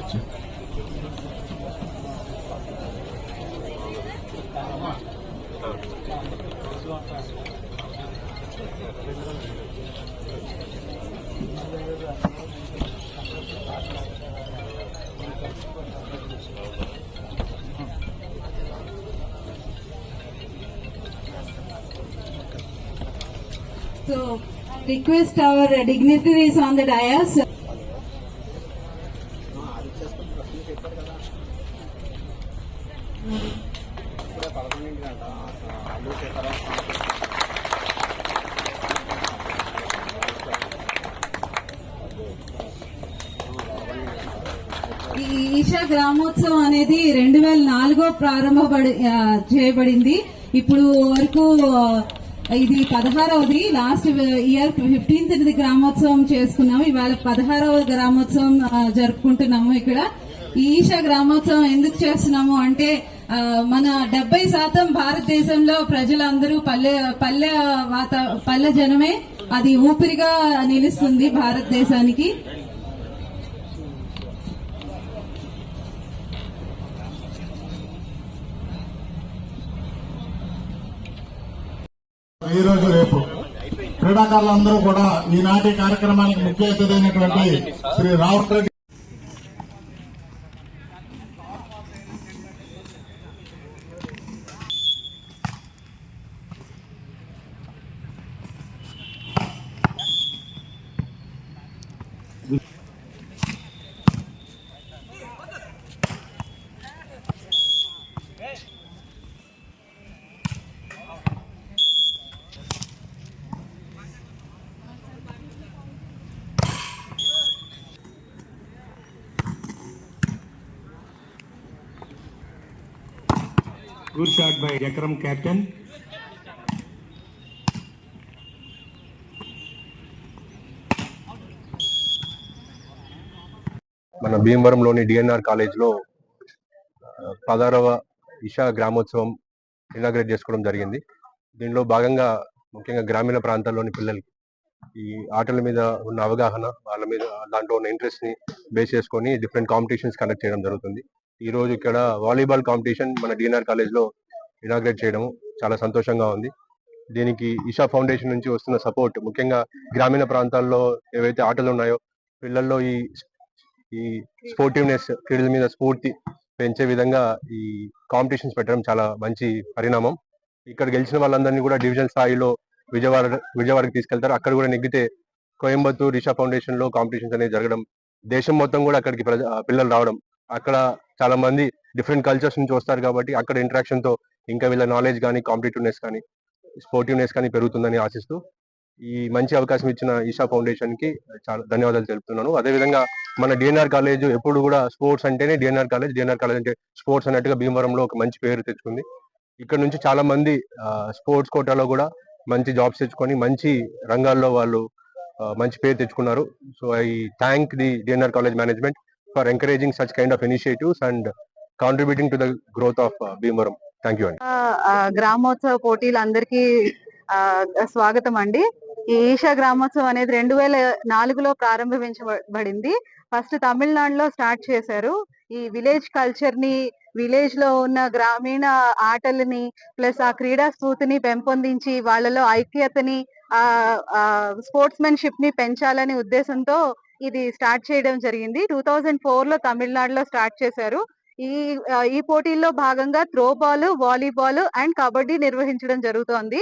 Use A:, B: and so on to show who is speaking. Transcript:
A: So, request our dignitaries on the dais. ఈ ఈషా గ్రామోత్సవం అనేది 2004 ప్రారంభపడి చేయబడింది. ఇప్పుడు వరకు ఇది 16వది. లాస్ట్ ఇయర్ 15th గ్రామోత్సవం చేసుకున్నాము. ఇవాళ 16వ గ్రామోత్సవం జరుపుకుంటున్నాము. ఇక్కడ ఈ ఈషా గ్రామోత్సవం ఎందుకు చేస్తున్నాము అంటే మన 70% భారతదేశంలో ప్రజలందరూ పల్లె జనమే. అది ఊపిరిగా నిలుస్తుంది భారతదేశానికి.
B: ఈ రోజు రేపు క్రీడాకారులందరూ కూడా ఈనాటి కార్యక్రమానికి ముఖ్య అతిథి అయినటువంటి Shri Raut Reddy
C: Good shot by Jakram captain.
D: మన భీమవరంలోని డిఎన్ఆర్ కాలేజ్లో 16వ ఇషా గ్రామోత్సవం ఇనాగ్రేట్ చేసుకోవడం జరిగింది. దీనిలో భాగంగా ముఖ్యంగా గ్రామీణ ప్రాంతాల్లోని పిల్లలకి ఈ ఆటల మీద ఉన్న అవగాహన, వాళ్ళ మీద దాంట్లో ఉన్న ఇంట్రెస్ట్ ని బేస్ చేసుకొని డిఫరెంట్ కాంపిటీషన్స్ కండక్ట్ చేయడం జరుగుతుంది. ఈ రోజు ఇక్కడ వాలీబాల్ కాంపిటీషన్ మన డిఎన్ఆర్ కాలేజ్ లో ఇనాగ్రేట్ చేయడం చాలా సంతోషంగా ఉంది. దీనికి ఇషా ఫౌండేషన్ నుంచి వస్తున్న సపోర్ట్, ముఖ్యంగా గ్రామీణ ప్రాంతాల్లో ఏవైతే ఆటలు ఉన్నాయో పిల్లల్లో ఈ స్పోర్టివ్నెస్, క్రీడల మీద స్ఫూర్తి పెంచే విధంగా ఈ కాంపిటీషన్స్ పెట్టడం చాలా మంచి పరిణామం. ఇక్కడ గెలిచిన వాళ్ళందరినీ కూడా డివిజన్ స్థాయిలో విజయవాడకి తీసుకెళ్తారు. అక్కడ కూడా నెగ్గితే కోయంబత్తూర్ ఇషా ఫౌండేషన్ లో కాంపిటీషన్స్ అనేది జరగడం, దేశం మొత్తం కూడా అక్కడికి పిల్లలు రావడం, అక్కడ చాలా మంది డిఫరెంట్ కల్చర్స్ నుంచి వస్తారు కాబట్టి అక్కడ ఇంటరాక్షన్ తో ఇంకా వీళ్ళ నాలెడ్జ్ కానీ, కాంపిటేటివ్నెస్ కానీ, స్పోర్టివ్నెస్ కానీ పెరుగుతుందని ఆశిస్తూ ఈ మంచి అవకాశం ఇచ్చిన ఈషా ఫౌండేషన్ కి చాలా ధన్యవాదాలు తెలుపుతున్నాను. అదేవిధంగా మన డిఎన్ఆర్ కాలేజ్ ఎప్పుడు కూడా స్పోర్ట్స్ అంటేనే డిఎన్ఆర్ కాలేజ్ అంటే స్పోర్ట్స్ అన్నట్టుగా భీమవరంలో ఒక మంచి పేరు తెచ్చుకుంది. ఇక్కడ నుంచి చాలా మంది స్పోర్ట్స్ కోటాలో కూడా మంచి జాబ్స్ తెచ్చుకొని మంచి రంగాల్లో వాళ్ళు మంచి పేరు తెచ్చుకున్నారు. So I thank the DNR college management for encouraging such kind of initiatives and contributing to the growth of Bhimavaram. Thank you.
A: గ్రామోత్సవ పోటీలందరికీ స్వాగతం అండి. ఈ ఈషా గ్రామోత్సవం అనేది 2004లో ప్రారంభించబడింది. ఫస్ట్ తమిళనాడులో స్టార్ట్ చేశారు. ఈ విలేజ్ కల్చర్ ని, విలేజ్ లో ఉన్న గ్రామీణ ఆటలని ప్లస్ ఆ క్రీడా స్ఫూర్తిని పెంపొందించి వాళ్ళలో ఐక్యతని, స్పోర్ట్స్ మెన్షిప్ ని పెంచాలనే ఉద్దేశంతో ఇది స్టార్ట్ చేయడం జరిగింది. 2004లో తమిళనాడులో స్టార్ట్ చేశారు. ఈ పోటీల్లో భాగంగా throw ball, volleyball and kabaddi నిర్వహించడం జరుగుతోంది.